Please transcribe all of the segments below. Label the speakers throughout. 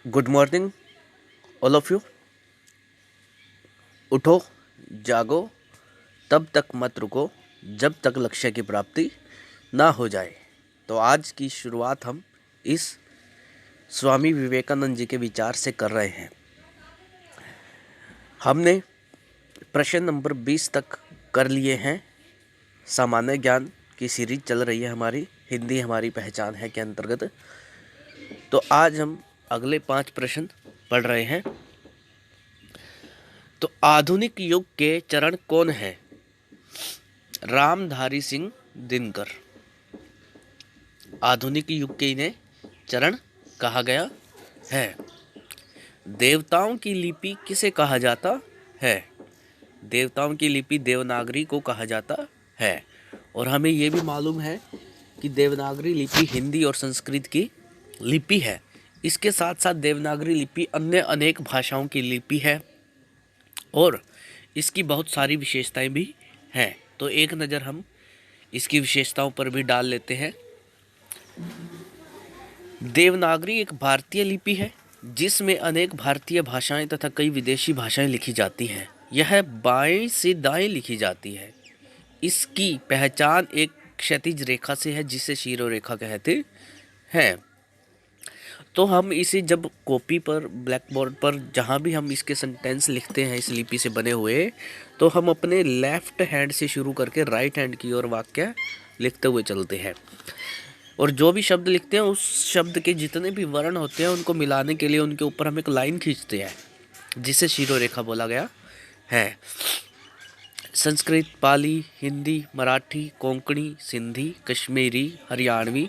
Speaker 1: Good morning all of you. उठो, जागो, तब तक मत रुको जब तक लक्ष्य की प्राप्ति ना हो जाए। तो आज की शुरुआत हम इस स्वामी विवेकानंद जी के विचार से कर रहे हैं। हमने प्रश्न नंबर 20 तक कर लिए हैं। सामान्य ज्ञान की सीरीज चल रही है हमारी, हिंदी हमारी पहचान है के अंतर्गत। तो आज हम अगले 5 प्रश्न पढ़ रहे हैं। तो आधुनिक युग के चरण कौन है? रामधारी सिंह दिनकर। आधुनिक युग के इन्हें चरण कहा गया है। देवताओं की लिपि किसे कहा जाता है? देवताओं की लिपि देवनागरी को कहा जाता है। और हमें यह भी मालूम है कि देवनागरी लिपि हिंदी और संस्कृत की लिपि है। इसके साथ साथ देवनागरी लिपि अन्य अनेक भाषाओं की लिपि है और इसकी बहुत सारी विशेषताएं भी हैं। तो एक नज़र हम इसकी विशेषताओं पर भी डाल लेते हैं। देवनागरी एक भारतीय लिपि है जिसमें अनेक भारतीय भाषाएं तथा कई विदेशी भाषाएं लिखी जाती हैं। यह बाएं से दाएं लिखी जाती है। इसकी पहचान एक क्षैतिज रेखा से है जिसे शिरोरेखा कहते हैं। तो हम इसे जब कॉपी पर, ब्लैक बोर्ड पर, जहाँ भी हम इसके सेंटेंस लिखते हैं इस लिपि से बने हुए, तो हम अपने लेफ्ट हैंड से शुरू करके राइट हैंड की ओर वाक्य लिखते हुए चलते हैं। और जो भी शब्द लिखते हैं उस शब्द के जितने भी वर्ण होते हैं उनको मिलाने के लिए उनके ऊपर हम एक लाइन खींचते हैं जिसे शिरोरेखा बोला गया है। संस्कृत, पाली, हिंदी, मराठी, कोंकणी, सिंधी, कश्मीरी, हरियाणवी,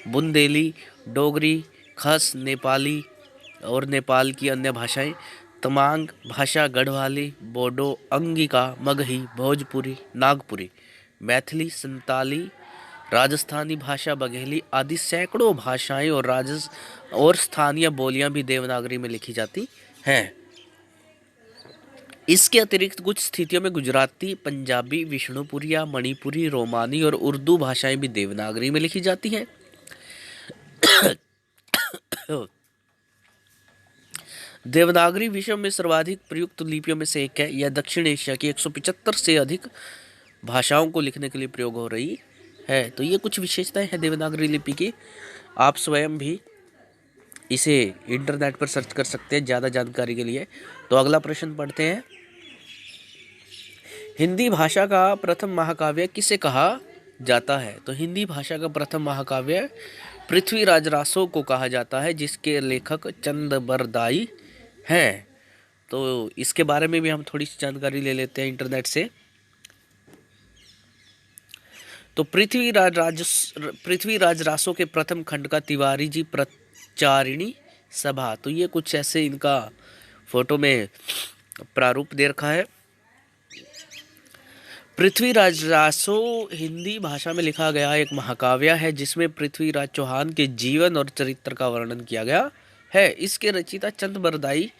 Speaker 1: बुंदेली, डोगरी, खस, नेपाली और नेपाल की अन्य भाषाएं, तमांग भाषा, गढ़वाली, बोडो, अंगिका, मगही, भोजपुरी, नागपुरी, मैथिली, संताली, राजस्थानी भाषा, बघेली आदि सैकड़ों भाषाएं और स्थानीय बोलियां भी देवनागरी में लिखी जाती हैं। इसके अतिरिक्त कुछ स्थितियों में गुजराती, पंजाबी, विष्णुपुरिया, मणिपुरी, रोमानी और उर्दू भाषाएं भी देवनागरी में लिखी जाती हैं। देवनागरी विश्व में सर्वाधिक प्रयुक्त लिपियों में से एक है। यह दक्षिण एशिया की 175 से अधिक भाषाओं को लिखने के लिए प्रयोग हो रही है। तो ये कुछ विशेषताएं हैं देवनागरी लिपि की। आप स्वयं भी इसे इंटरनेट पर सर्च कर सकते हैं ज़्यादा जानकारी के लिए। तो अगला प्रश्न पढ़ते हैं। हिंदी भाषा का प्रथम महाकाव्य किसे कहा जाता है? तो हिंदी भाषा का प्रथम महाकाव्य पृथ्वीराज रासो को कहा जाता है जिसके लेखक चंद बरदाई हैं। तो इसके बारे में भी हम थोड़ी सी जानकारी ले लेते हैं इंटरनेट से। तो पृथ्वीराज रासो के प्रथम खंड का तिवारी जी प्रचारिणी सभा, तो ये कुछ ऐसे इनका फोटो में प्रारूप दे रखा है। पृथ्वीराज रासो हिंदी भाषा में लिखा गया एक महाकाव्य है जिसमें पृथ्वीराज चौहान के जीवन और चरित्र का वर्णन किया गया है। इसके रचयिता चंद बरदाई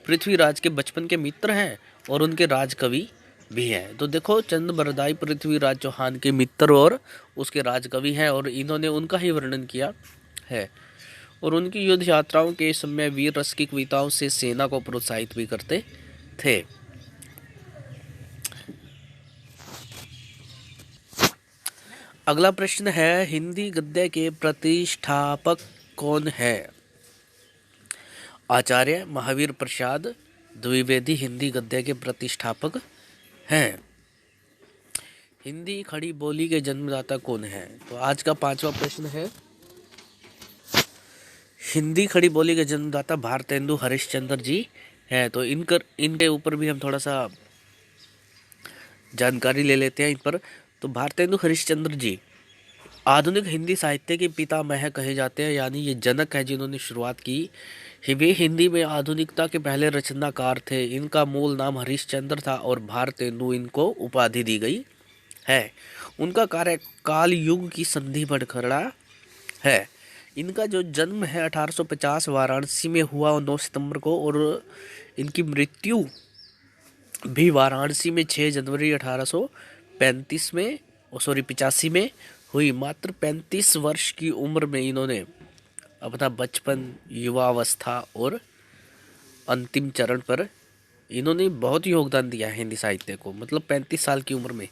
Speaker 1: पृथ्वीराज के बचपन के मित्र हैं और उनके राजकवि भी हैं। तो देखो, चंद बरदाई पृथ्वीराज चौहान के मित्र और उसके राजकवि हैं और इन्होंने उनका ही वर्णन किया है। और उनकी युद्ध यात्राओं के समय वीर रस की कविताओं से सेना को प्रोत्साहित भी करते थे। अगला प्रश्न है, हिंदी गद्य के प्रतिष्ठापक कौन है? आचार्य महावीर प्रसाद द्विवेदी हिंदी गद्य के प्रतिष्ठापक हैं। हिंदी खड़ी बोली के जन्मदाता कौन है? तो आज का 5वां प्रश्न है, हिंदी खड़ी बोली के जन्मदाता भारतेंदु हरिश्चंद्र जी हैं। तो इनके ऊपर भी हम थोड़ा सा जानकारी ले लेते हैं इन पर। तो भारतेंदु हरिश्चंद्र जी आधुनिक हिंदी साहित्य के पितामह कहे जाते हैं, यानी ये जनक है जिन्होंने शुरुआत की। वे हिंदी में आधुनिकता के पहले रचनाकार थे। इनका मूल नाम हरिश्चंद्र था और भारतेंदु इनको उपाधि दी गई है। उनका कार्यकाल युग की संधि भड़खड़ा है। इनका जो जन्म है 1850 वाराणसी में हुआ 9 सितंबर को और इनकी मृत्यु भी वाराणसी में 6 जनवरी 1835 में 85 में हुई। मात्र 35 वर्ष की उम्र में इन्होंने अपना बचपन, युवावस्था और अंतिम चरण पर इन्होंने बहुत योगदान दिया है हिंदी साहित्य को। मतलब 35 साल की उम्र में।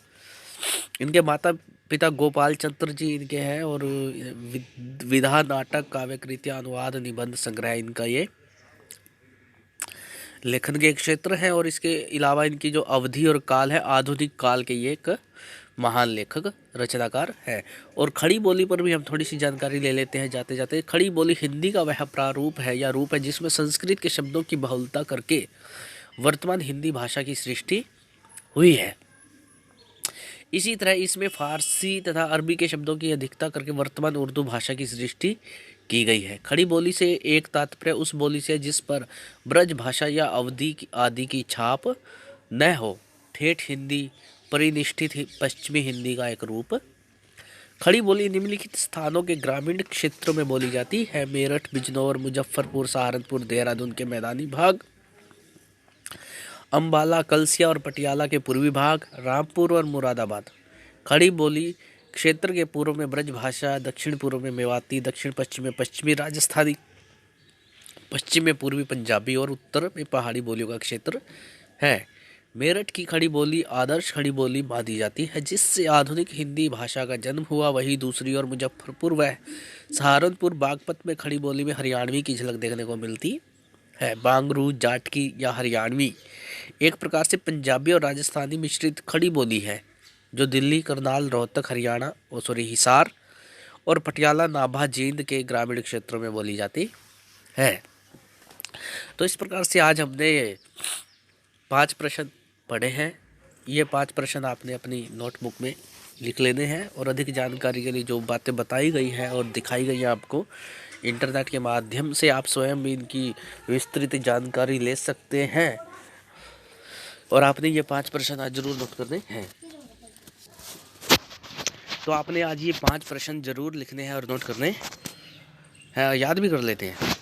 Speaker 1: इनके माता पिता गोपाल चंद्र जी इनके हैं, और विधा, नाटक, काव्य कृतियाँ, अनुवाद, निबंध संग्रह इनका ये लेखन के क्षेत्र है। और इसके अलावा इनकी जो अवधि और काल है, आधुनिक काल के ये एक महान लेखक रचनाकार है। और खड़ी बोली पर भी हम थोड़ी सी जानकारी ले लेते हैं जाते जाते। खड़ी बोली हिंदी का वह प्रारूप है या रूप है जिसमें संस्कृत के शब्दों की बहुलता करके वर्तमान हिंदी भाषा की सृष्टि हुई है। इसी तरह इसमें फारसी तथा अरबी के शब्दों की अधिकता करके वर्तमान उर्दू भाषा की सृष्टि की गई है। खड़ी बोली से एक तात्पर्य उस बोली से जिस पर ब्रज भाषा या अवधि आदि की छाप न हो। ठेठ हिंदी परिनिष्ठित पश्चिमी हिंदी का एक रूप। खड़ी बोली निम्नलिखित स्थानों के ग्रामीण क्षेत्रों में बोली जाती है: मेरठ, बिजनौर, मुजफ्फरपुर, सहारनपुर, देहरादून के मैदानी भाग, अम्बाला, कलसिया और पटियाला के पूर्वी भाग, रामपुर और मुरादाबाद। खड़ी बोली क्षेत्र के पूर्व में ब्रज भाषा, दक्षिण पूर्व में मेवाती, दक्षिण पश्चिम में पश्चिमी राजस्थानी, पश्चिम में पूर्वी पंजाबी और उत्तर में पहाड़ी बोलियों का क्षेत्र है। मेरठ की खड़ी बोली आदर्श खड़ी बोली मानी जाती है जिससे आधुनिक हिंदी भाषा का जन्म हुआ। वहीं दूसरी ओर मुजफ्फरपुर व सहारनपुर, बागपत में खड़ी बोली में हरियाणवी की झलक देखने को मिलती है। बांगरू, जाटकी या हरियाणवी एक प्रकार से पंजाबी और राजस्थानी मिश्रित खड़ी बोली है जो दिल्ली, करनाल, रोहतक, हरियाणा हिसार और पटियाला, नाभा, जींद के ग्रामीण क्षेत्रों में बोली जाती है। तो इस प्रकार से आज हमने 5 प्रश्न पढ़े हैं। ये 5 प्रश्न आपने अपनी नोटबुक में लिख लेने हैं और अधिक जानकारी के लिए जो बातें बताई गई हैं और दिखाई गई हैं आपको इंटरनेट के माध्यम से आप स्वयं भी इनकी विस्तृत जानकारी ले सकते हैं। और आपने ये 5 प्रश्न आज जरूर नोट करने हैं। तो आपने आज ये 5 प्रश्न जरूर लिखने हैं और नोट करने हैं, याद भी कर लेते हैं।